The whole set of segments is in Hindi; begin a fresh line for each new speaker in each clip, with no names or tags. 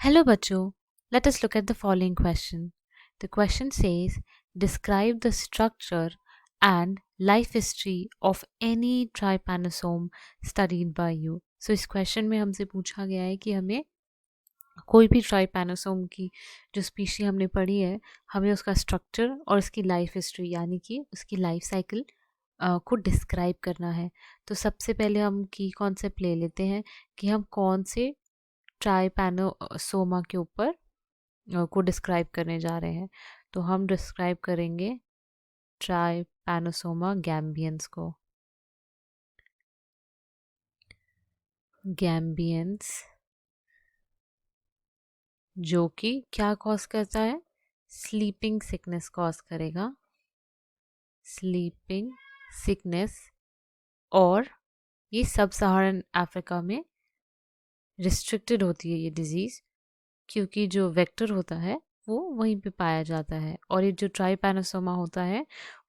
Hello bachcho, let us look at the following question. The question says, describe the structure and life history of any trypanosome studied by you. So इस क्वेश्चन में हमसे पूछा गया है कि हमें कोई भी ट्राइपैनोसोम की जो स्पीशी हमने पढ़ी है, हमें उसका स्ट्रक्चर और उसकी लाइफ हिस्ट्री यानी कि उसकी लाइफ साइकिल को डिस्क्राइब करना है। तो सबसे पहले हम की कॉन्सेप्ट ले लेते हैं कि हम कौन से ट्राइपैनोसोमा के ऊपर को डिस्क्राइब करने जा रहे हैं। तो हम डिस्क्राइब करेंगे ट्राइपैनोसोमा गैम्बियंस को। गैम्बियंस जो कि क्या कॉज करता है? स्लीपिंग सिकनेस कॉज करेगा, स्लीपिंग सिकनेस। और ये सब सहारन अफ्रीका में रिस्ट्रिक्टेड होती है ये डिजीज़, क्योंकि जो वेक्टर होता है वो वहीं पे पाया जाता है। और ये जो ट्राइपैनोसोमा होता है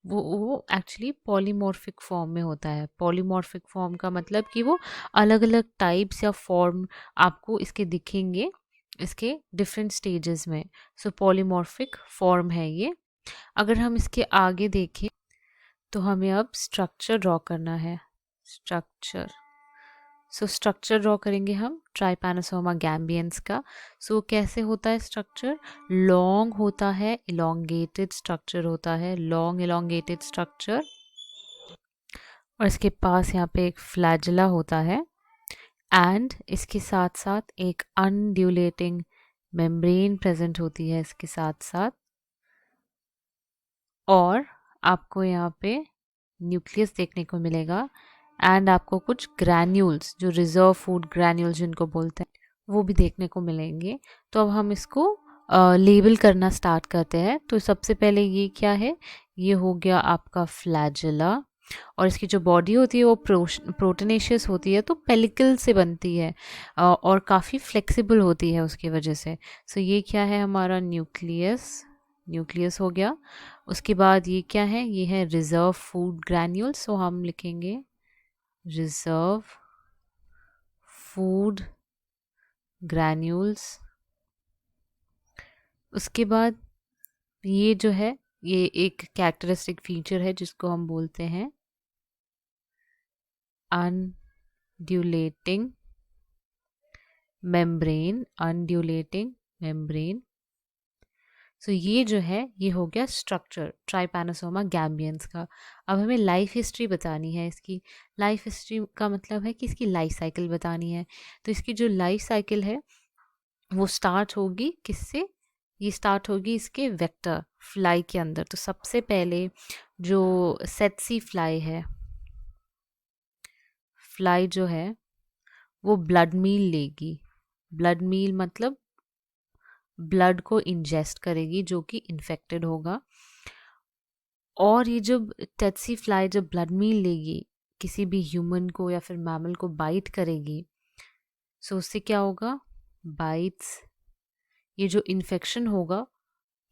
वो एक्चुअली पॉलीमॉर्फिक फॉर्म में होता है। पॉलीमॉर्फिक फॉर्म का मतलब कि वो अलग अलग टाइप्स या फॉर्म आपको इसके दिखेंगे इसके डिफरेंट स्टेजेस में। सो पॉलीमॉर्फिक फॉर्म है ये। अगर हम इसके आगे देखें तो हमें अब स्ट्रक्चर ड्रॉ करना है। स्ट्रक्चर ड्रॉ करेंगे हम ट्राइपैनोसोमा गैम्बियंस का। कैसे होता है स्ट्रक्चर? लॉन्ग होता है, इलोंगेटेड स्ट्रक्चर होता है, लॉन्ग इलोंगेटेड स्ट्रक्चर। और इसके पास यहाँ पे एक फ्लैजिला होता है एंड इसके साथ साथ एक अनड्यूलेटिंग मेम्ब्रेन प्रेजेंट होती है इसके साथ साथ। और आपको यहाँ पे न्यूक्लियस देखने को मिलेगा एंड आपको कुछ ग्रैन्यूल्स, जो रिजर्व फूड ग्रैन्यूल्स जिनको बोलते हैं, वो भी देखने को मिलेंगे। तो अब हम इसको लेबल करना स्टार्ट करते हैं। तो सबसे पहले ये क्या है? ये हो गया आपका फ्लैजिला। और इसकी जो बॉडी होती है वो प्रोटीनेशियस होती है, तो पेलिकल से बनती है और काफ़ी फ्लेक्सिबल होती है उसकी वजह से। ये क्या है? हमारा न्यूक्लियस हो गया। उसके बाद ये क्या है? ये है रिजर्व फूड ग्रैन्यूल्स। हम लिखेंगे रिजर्व फूड ग्रैन्यूल्स। उसके बाद ये जो है ये एक कैरेक्टरिस्टिक फीचर है जिसको हम बोलते हैं अनड्यूलेटिंग मेम्ब्रेन। ये जो है ये हो गया स्ट्रक्चर ट्राइपैनोसोमा गैम्बियंस का। अब हमें लाइफ हिस्ट्री बतानी है इसकी। लाइफ हिस्ट्री का मतलब है कि इसकी लाइफ साइकिल बतानी है। तो इसकी जो लाइफ साइकिल है वो स्टार्ट होगी किससे? ये स्टार्ट होगी इसके वेक्टर फ्लाई के अंदर। तो सबसे पहले जो सेट्सी फ्लाई है, फ्लाई जो है वो ब्लड मील लेगी। ब्लड मील मतलब ब्लड को इंजेस्ट करेगी जो कि इन्फेक्टेड होगा। और ये जब टेट्सी फ्लाई जब ब्लड मील लेगी, किसी भी ह्यूमन को या फिर मैमल को बाइट करेगी, उससे क्या होगा? बाइट्स, ये जो इन्फेक्शन होगा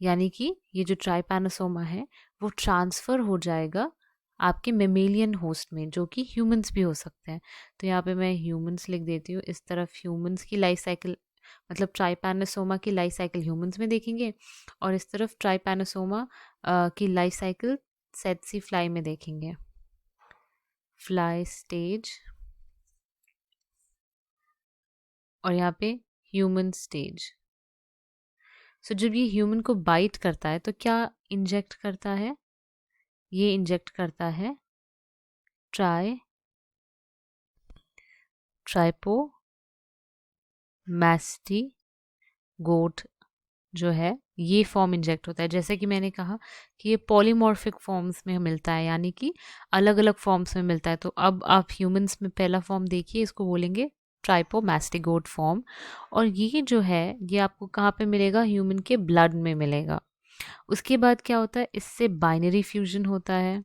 यानी कि ये जो ट्राइपैनोसोमा है वो ट्रांसफ़र हो जाएगा आपके मेमेलियन होस्ट में, जो कि ह्यूमंस भी हो सकते हैं। तो यहाँ पे मैं ह्यूमंस लिख देती हूँ। इस तरफ ह्यूमंस की लाइफ साइकिल मतलब ट्राइपैनोसोमा की लाइफ साइकिल ह्यूमंस में देखेंगे, और इस तरफ ट्राइपैनोसोमा की लाइफ साइकिल सेट्सी फ्लाई में देखेंगे। फ्लाई स्टेज और यहाँ पे ह्यूमन स्टेज। जब ये ह्यूमन को बाइट करता है तो क्या इंजेक्ट करता है? ये इंजेक्ट करता है ट्राइपोमैस्टिगोट जो है, ये फॉर्म इंजेक्ट होता है। जैसे कि मैंने कहा कि ये पॉलीमॉर्फिक फॉर्म्स में मिलता है, यानी कि अलग अलग फॉर्म्स में मिलता है। तो अब आप ह्यूमंस में पहला फॉर्म देखिए, इसको बोलेंगे ट्राइपोमैस्टिगोट फॉर्म। और ये जो है ये आपको कहाँ पे मिलेगा? ह्यूमन के ब्लड में मिलेगा। उसके बाद क्या होता है? इससे बाइनरी फ्यूजन होता है।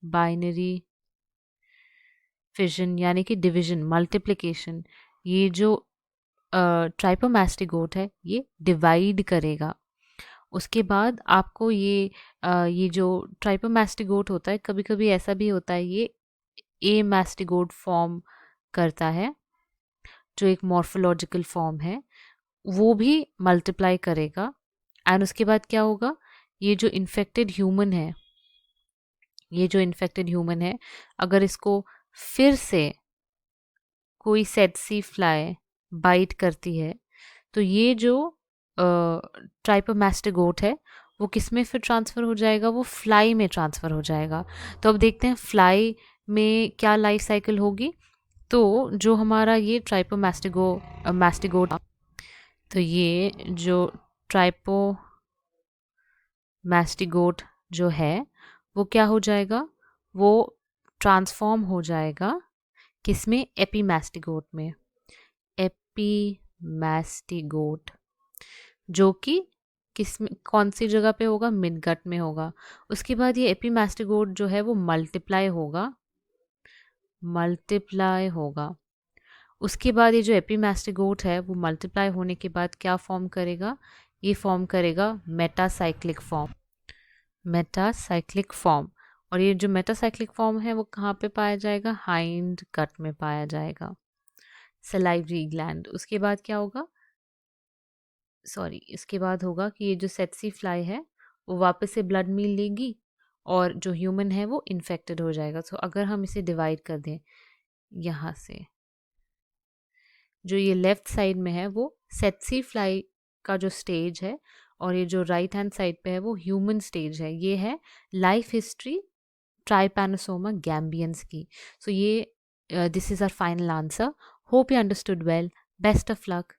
बाइनरी फिजन यानी कि डिवीजन, मल्टीप्लिकेशन। ये जो ट्राइपोमैस्टिगोट है ये डिवाइड करेगा। उसके बाद आपको ये जो ट्राइपोमैस्टिगोट होता है, कभी कभी ऐसा भी होता है ये ए मैस्टिगोट फॉर्म करता है, जो एक मॉर्फोलॉजिकल फॉर्म है। वो भी मल्टीप्लाई करेगा एंड उसके बाद क्या होगा, ये जो इन्फेक्टेड ह्यूमन है, ये जो इन्फेक्टेड ह्यूमन है, अगर इसको फिर से कोई सेटसी फ्लाई बाइट करती है तो ये जो ट्राइपोमैस्टिगोट है वो किस में फिर ट्रांसफ़र हो जाएगा, वो फ्लाई में ट्रांसफ़र हो जाएगा। तो अब देखते हैं फ्लाई में क्या लाइफ साइकिल होगी। तो जो हमारा ये मैस्टिगोट, तो ये जो ट्राइपोमैस्टिगोट जो है वो क्या हो जाएगा, वो ट्रांसफॉर्म हो जाएगा किसमें, एपीमैस्टिगोट में। एपीमैस्टिगोट जो कि किस में, कौन सी जगह पे होगा, मिडगट में होगा। उसके बाद ये एपीमैस्टिगोट जो है वो मल्टीप्लाई होगा। उसके बाद ये जो एपीमैस्टिगोट है वो मल्टीप्लाई होने के बाद क्या फॉर्म करेगा, ये फॉर्म करेगा मेटासाइक्लिक फॉर्म। और ये जो मेटासाइक्लिक फॉर्म है वो कहाँ पे पाया जाएगा, हाइंड गट में पाया जाएगा, सलाइवरी ग्लैंड। उसके बाद क्या होगा, इसके बाद होगा कि ये जो सेटसी फ्लाई है वो वापस से ब्लड मील लेगी और जो ह्यूमन है वो इन्फेक्टेड हो जाएगा। तो अगर हम इसे डिवाइड कर दें यहाँ से, जो ये लेफ्ट साइड में है वो सेटसी फ्लाई का जो स्टेज है और ये जो राइट हैंड साइड पे है वो ह्यूमन स्टेज है। ये है लाइफ हिस्ट्री ट्राइपैनोसोमा गैम्बियंस की। सो ये this is our final answer. Hope you understood well. Best of luck.